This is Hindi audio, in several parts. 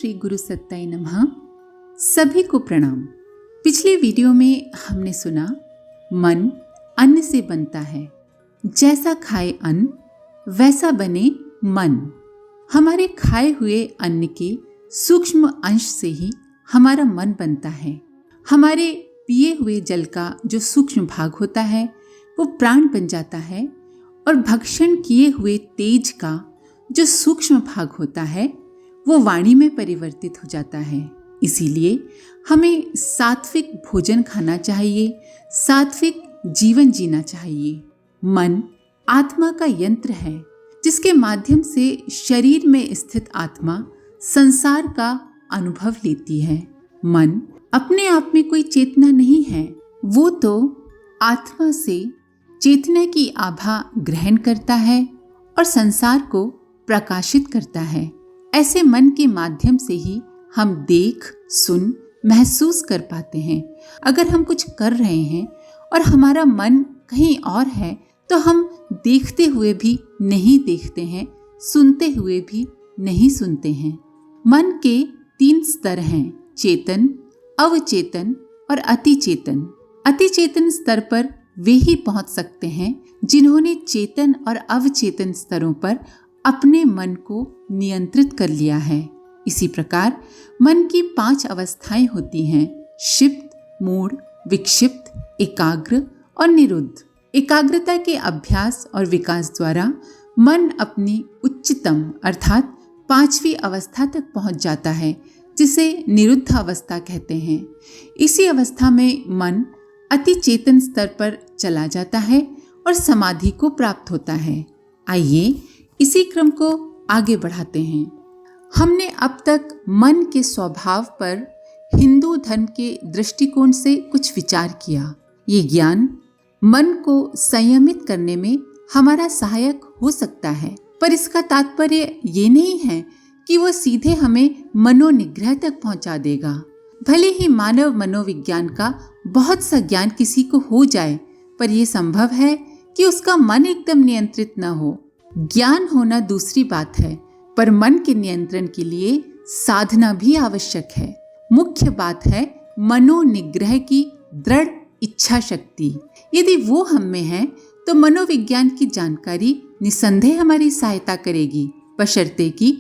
श्री गुरु सत्ताई नमः। सभी को प्रणाम। पिछले वीडियो में हमने सुना मन अन्न से बनता है, जैसा खाए अन्न वैसा बने मन। हमारे खाए हुए अन्न के सूक्ष्म अंश से ही हमारा मन बनता है। हमारे पिए हुए जल का जो सूक्ष्म भाग होता है वो प्राण बन जाता है और भक्षण किए हुए तेज का जो सूक्ष्म भाग होता है वो वाणी में परिवर्तित हो जाता है। इसीलिए हमें सात्विक भोजन खाना चाहिए, सात्विक जीवन जीना चाहिए। मन आत्मा का यंत्र है जिसके माध्यम से शरीर में स्थित आत्मा संसार का अनुभव लेती है। मन अपने आप में कोई चेतना नहीं है, वो तो आत्मा से चेतना की आभा ग्रहण करता है और संसार को प्रकाशित करता है। ऐसे मन के माध्यम से ही हम देख, सुन, महसूस कर पाते हैं। अगर हम कुछ कर रहे हैं और हमारा मन कहीं और है तो हम देखते हुए भी नहीं देखते हैं, सुनते हुए भी नहीं सुनते हैं। मन के 3 स्तर हैं, चेतन, अवचेतन और अतिचेतन। अतिचेतन स्तर पर वे ही पहुंच सकते हैं जिन्होंने चेतन और अवचेतन स्तरों पर अपने मन को नियंत्रित कर लिया है। इसी प्रकार मन की 5 अवस्थाएं होती हैं, क्षिप्त, मूढ़, विक्षिप्त, एकाग्र और निरुद्ध। एकाग्रता के अभ्यास और विकास द्वारा मन अपनी उच्चतम अर्थात 5वीं अवस्था तक पहुंच जाता है, जिसे निरुद्ध अवस्था कहते हैं। इसी अवस्था में मन अति चेतन स्तर पर चला जाता है और समाधि को प्राप्त होता है। आइए इसी क्रम को आगे बढ़ाते हैं। हमने अब तक मन के स्वभाव पर हिंदू धर्म के दृष्टिकोण से कुछ विचार किया। ये ज्ञान मन को संयमित करने में हमारा सहायक हो सकता है, पर इसका तात्पर्य ये नहीं है कि वो सीधे हमें मनोनिग्रह तक पहुंचा देगा। भले ही मानव मनोविज्ञान का बहुत सा ज्ञान किसी को हो जाए, पर यह संभव है कि उसका मन एकदम नियंत्रित न हो। ज्ञान होना दूसरी बात है, पर मन के नियंत्रण के लिए साधना भी आवश्यक है। मुख्य बात है मनोनिग्रह की दृढ़ इच्छा शक्ति। यदि वो हम में है तो मनोविज्ञान की जानकारी निसंदेह हमारी सहायता करेगी, बशर्ते कि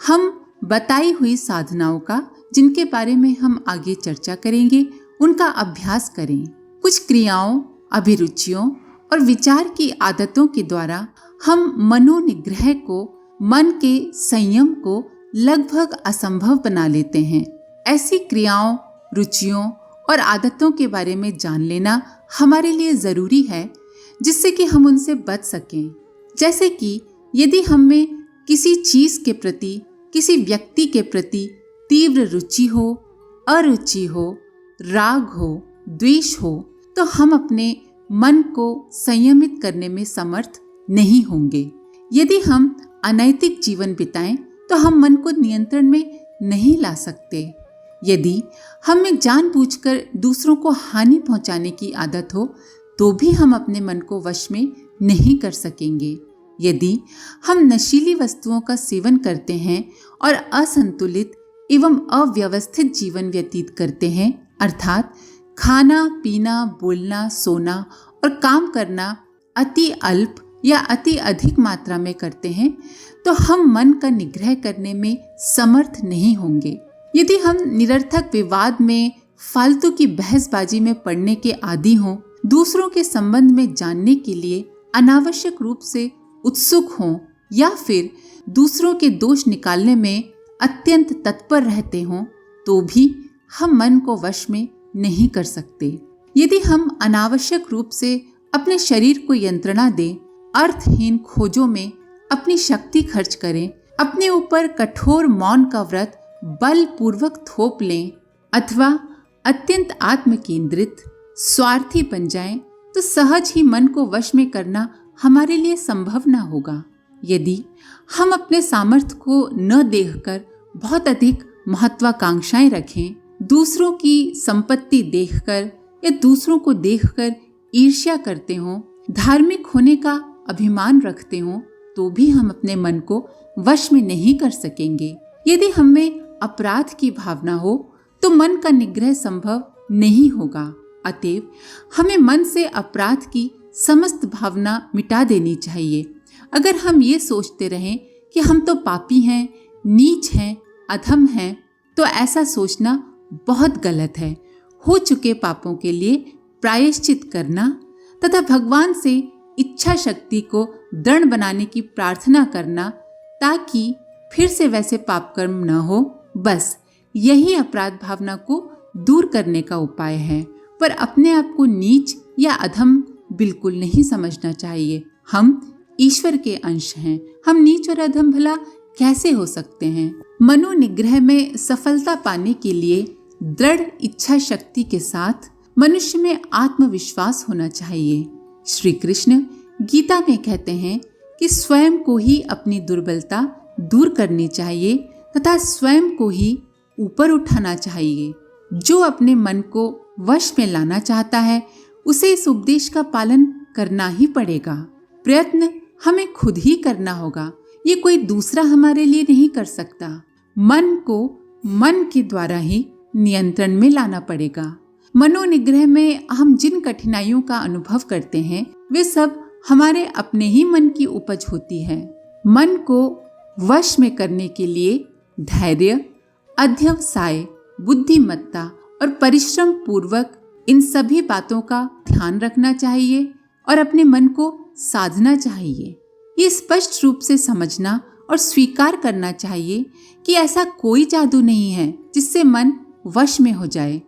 हम बताई हुई साधनाओं का, जिनके बारे में हम आगे चर्चा करेंगे, उनका अभ्यास करें। कुछ क्रियाओं, अभिरुचियों और विचार की आदतों के द्वारा हम मनोनिग्रह को, मन के संयम को लगभग असंभव बना लेते हैं। ऐसी क्रियाओं, रुचियों और आदतों के बारे में जान लेना हमारे लिए जरूरी है, जिससे कि हम उनसे बच सकें। जैसे कि यदि हम में किसी चीज के प्रति, किसी व्यक्ति के प्रति तीव्र रुचि हो, अरुचि हो, राग हो, द्वेष हो, तो हम अपने मन को संयमित करने में समर्थ नहीं होंगे। यदि हम अनैतिक जीवन बिताएं तो हम मन को नियंत्रण में नहीं ला सकते। यदि हम में जानबूझकर दूसरों को हानि पहुंचाने की आदत हो तो भी हम अपने मन को वश में नहीं कर सकेंगे। यदि हम नशीली वस्तुओं का सेवन करते हैं और असंतुलित एवं अव्यवस्थित जीवन व्यतीत करते हैं, अर्थात खाना, पीना, बोलना, सोना और काम करना अति अल्प या अति अधिक मात्रा में करते हैं, तो हम मन का निग्रह करने में समर्थ नहीं होंगे। यदि हम निरर्थक विवाद में, फालतू की बहसबाजी में पड़ने के आदी हों, दूसरों के संबंध में जानने के लिए अनावश्यक रूप से उत्सुक हों या फिर दूसरों के दोष निकालने में अत्यंत तत्पर रहते हों, तो भी हम मन को वश में नहीं कर सकते। यदि हम अनावश्यक रूप से अपने शरीर को यंत्रणा दें, अर्थहीन खोजों में अपनी शक्ति खर्च करें, अपने ऊपर कठोर मौन का व्रत बलपूर्वक थोप लें अथवा अत्यंत आत्म केंद्रित, स्वार्थी बन जाएं, तो सहज ही मन को वश में करना हमारे लिए संभव न होगा। यदि हम अपने सामर्थ्य को न देखकर बहुत अधिक महत्वाकांक्षाएं रखें, दूसरों की संपत्ति देखकर या दूसरों को देखकर ईर्ष्या करते हों, धार्मिक होने का अभिमान रखते हों, तो भी हम अपने मन को वश में नहीं कर सकेंगे। यदि हम में अपराध की भावना हो तो मन का निग्रह संभव नहीं होगा। अतएव हमें मन से अपराध की समस्त भावना मिटा देनी चाहिए। अगर हम ये सोचते रहें कि हम तो पापी हैं, नीच हैं, अधम हैं, तो ऐसा सोचना बहुत गलत है। हो चुके पापों के लिए प्रायश्चित करना तथा भगवान से इच्छा शक्ति को दृढ़ बनाने की प्रार्थना करना ताकि फिर से वैसे पाप कर्म न हो, बस यही अपराध भावना को दूर करने का उपाय है। पर अपने आप को नीच या अधम बिल्कुल नहीं समझना चाहिए। हम ईश्वर के अंश हैं, हम नीच और अधम भला कैसे हो सकते हैं। मनोनिग्रह में सफलता पाने के लिए दृढ़ इच्छा शक्ति के साथ मनुष्य में आत्मविश्वास होना चाहिए। श्री कृष्ण गीता में कहते हैं कि स्वयं को ही अपनी दुर्बलता दूर करनी चाहिए तथा स्वयं को ही ऊपर उठाना चाहिए। जो अपने मन को वश में लाना चाहता है उसे इस उपदेश का पालन करना ही पड़ेगा। प्रयत्न हमें खुद ही करना होगा, ये कोई दूसरा हमारे लिए नहीं कर सकता। मन को मन के द्वारा ही नियंत्रण में लाना पड़ेगा। मनोनिग्रह में हम जिन कठिनाइयों का अनुभव करते हैं वे सब हमारे अपने ही मन की उपज होती है। मन को वश में करने के लिए धैर्य, अध्यवसाय, बुद्धिमत्ता और परिश्रम पूर्वक इन सभी बातों का ध्यान रखना चाहिए और अपने मन को साधना चाहिए। ये स्पष्ट रूप से समझना और स्वीकार करना चाहिए कि ऐसा कोई जादू नहीं है जिससे मन वश में हो जाए।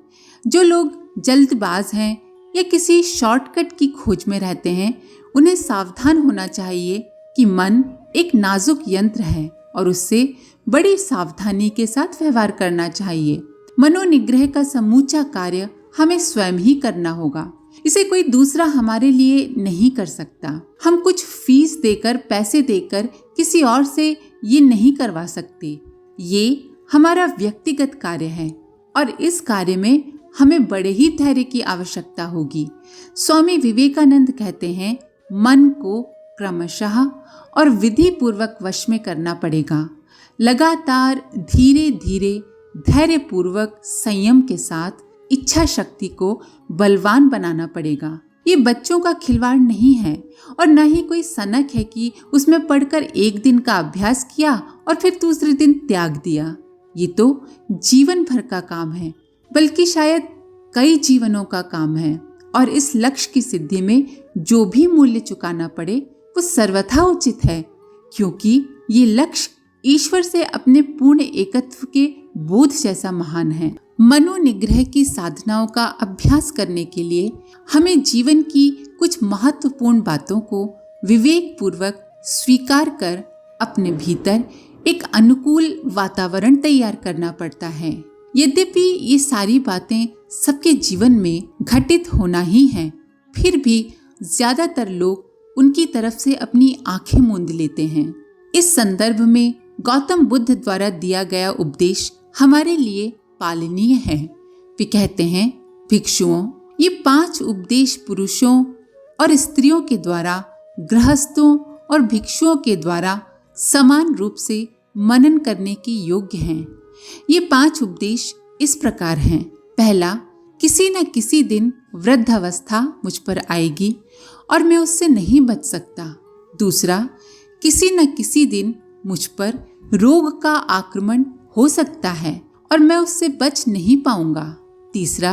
जो लोग जल्दबाज हैं या किसी शॉर्टकट की खोज में रहते हैं उन्हें सावधान होना चाहिए कि मन एक नाजुक यंत्र है और उससे बड़ी सावधानी के साथ व्यवहार करना चाहिए। मनोनिग्रह का समूचा कार्य हमें स्वयं ही करना होगा, इसे कोई दूसरा हमारे लिए नहीं कर सकता। हम कुछ फीस देकर, पैसे देकर किसी और से ये नहीं करवा सकते। ये हमारा व्यक्तिगत कार्य है और इस कार्य में हमें बड़े ही धैर्य की आवश्यकता होगी। स्वामी विवेकानंद कहते हैं, मन को क्रमशः और विधि पूर्वक वश में करना पड़ेगा। लगातार धीरे धीरे धैर्य पूर्वक संयम के साथ इच्छा शक्ति को बलवान बनाना पड़ेगा। ये बच्चों का खिलवाड़ नहीं है और न ही कोई सनक है कि उसमें पढ़कर एक दिन का अभ्यास किया और फिर दूसरे दिन त्याग दिया। ये तो जीवन भर का काम है, बल्कि शायद कई जीवनों का काम है और इस लक्ष्य की सिद्धि में जो भी मूल्य चुकाना पड़े वो सर्वथा उचित है, क्योंकि ये लक्ष्य ईश्वर से अपने पूर्ण एकत्व के बोध जैसा महान है। मनोनिग्रह की साधनाओं का अभ्यास करने के लिए हमें जीवन की कुछ महत्वपूर्ण बातों को विवेक पूर्वक स्वीकार कर अपने भीतर एक अनुकूल वातावरण तैयार करना पड़ता है। यद्यपि ये सारी बातें सबके जीवन में घटित होना ही है, फिर भी ज्यादातर लोग उनकी तरफ से अपनी आंखें मूंद लेते हैं। इस संदर्भ में गौतम बुद्ध द्वारा दिया गया उपदेश हमारे लिए पालनीय है। वे कहते हैं, भिक्षुओं, ये 5 उपदेश पुरुषों और स्त्रियों के द्वारा, गृहस्थों और भिक्षुओं के द्वारा समान रूप से मनन करने के योग्य हैं। ये 5 उपदेश इस प्रकार हैं। पहला, किसी न किसी दिन वृद्धावस्था मुझ पर आएगी और मैं उससे नहीं बच सकता। दूसरा, किसी न किसी दिन मुझ पर रोग का आक्रमण हो सकता है और मैं उससे बच नहीं पाऊंगा। तीसरा,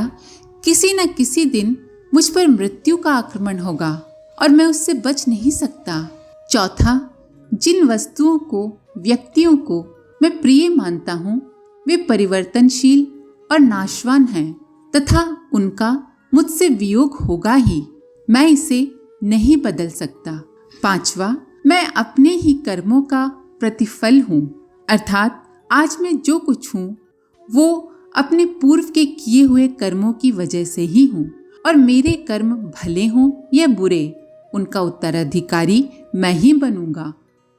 किसी न किसी दिन मुझ पर मृत्यु का आक्रमण होगा और मैं उससे बच नहीं सकता। चौथा, जिन वस्तुओं को, व्यक्तियों को मैं प्रिय मानता हूँ वे परिवर्तनशील और नाशवान हैं तथा उनका मुझसे वियोग होगा ही, मैं इसे नहीं बदल सकता। पांचवा, मैं अपने ही कर्मों का प्रतिफल हूँ, अर्थात आज मैं जो कुछ हूँ वो अपने पूर्व के किए हुए कर्मों की वजह से ही हूँ और मेरे कर्म भले हों या बुरे, उनका उत्तराधिकारी मैं ही बनूंगा,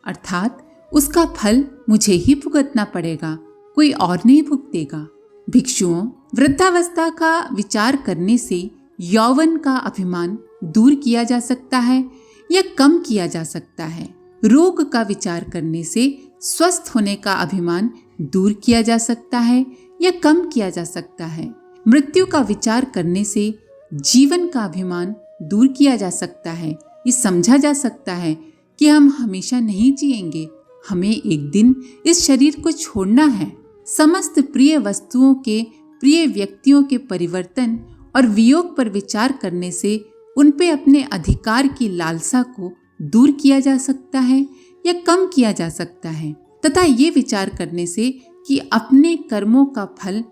अर्थात उसका फल मुझे ही भुगतना पड़ेगा, कोई और नहीं भुगतेगा। भिक्षुओं, वृद्धावस्था का विचार करने से यौवन का अभिमान दूर किया जा सकता है या कम किया जा सकता है। रोग का विचार करने से स्वस्थ होने का अभिमान दूर किया जा सकता है या कम किया जा सकता है। मृत्यु का विचार करने से जीवन का अभिमान दूर किया जा सकता है। ये समझा जा सकता है कि हम हमेशा नहीं जिएंगे, हमें एक दिन इस शरीर को छोड़ना है। समस्त प्रिय वस्तुओं के, प्रिय व्यक्तियों के परिवर्तन और वियोग पर विचार करने से उन पे अपने अधिकार की लालसा को दूर किया जा सकता है या कम किया जा सकता है, तथा ये विचार करने से कि अपने कर्मों का फल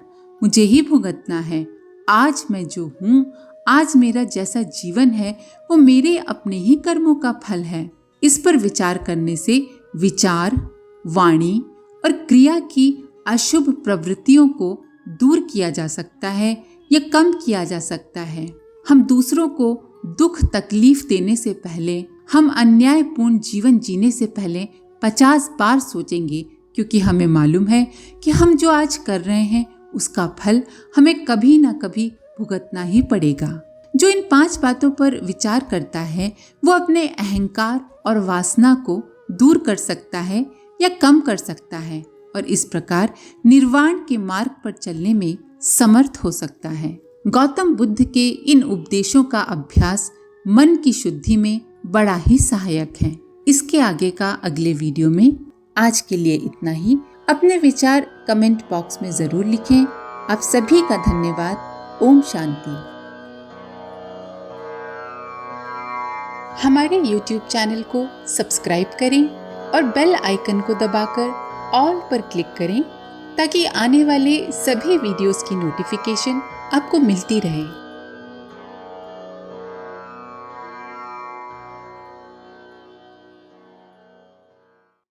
मुझे ही भुगतना है। आज मैं जो हूँ, आज मेरा जैसा जीवन है, वो मेरे अपने ही कर्मों का फल है। इस पर विचार करने से विचार, वाणी और क्रिया की अशुभ प्रवृत्तियों को दूर किया जा सकता है या कम किया जा सकता है। हम दूसरों को दुख तकलीफ देने से पहले, हम अन्यायपूर्ण जीवन जीने से पहले 50 बार सोचेंगे, क्योंकि हमें मालूम है कि हम जो आज कर रहे हैं उसका फल हमें कभी ना कभी भुगतना ही पड़ेगा। जो इन 5 बातों पर विचार करता है वो अपने अहंकार और वासना को दूर कर सकता है या कम कर सकता है और इस प्रकार निर्वाण के मार्ग पर चलने में समर्थ हो सकता है। गौतम बुद्ध के इन उपदेशों का अभ्यास मन की शुद्धि में बड़ा ही सहायक है। इसके आगे का अगले वीडियो में। आज के लिए इतना ही। अपने विचार कमेंट बॉक्स में जरूर लिखें। आप सभी का धन्यवाद। ओम शांति। हमारे YouTube चैनल को सब्सक्राइब करें और बेल आइकन को दबाकर ऑल पर क्लिक करें ताकि आने वाले सभी वीडियोस की नोटिफिकेशन आपको मिलती रहे।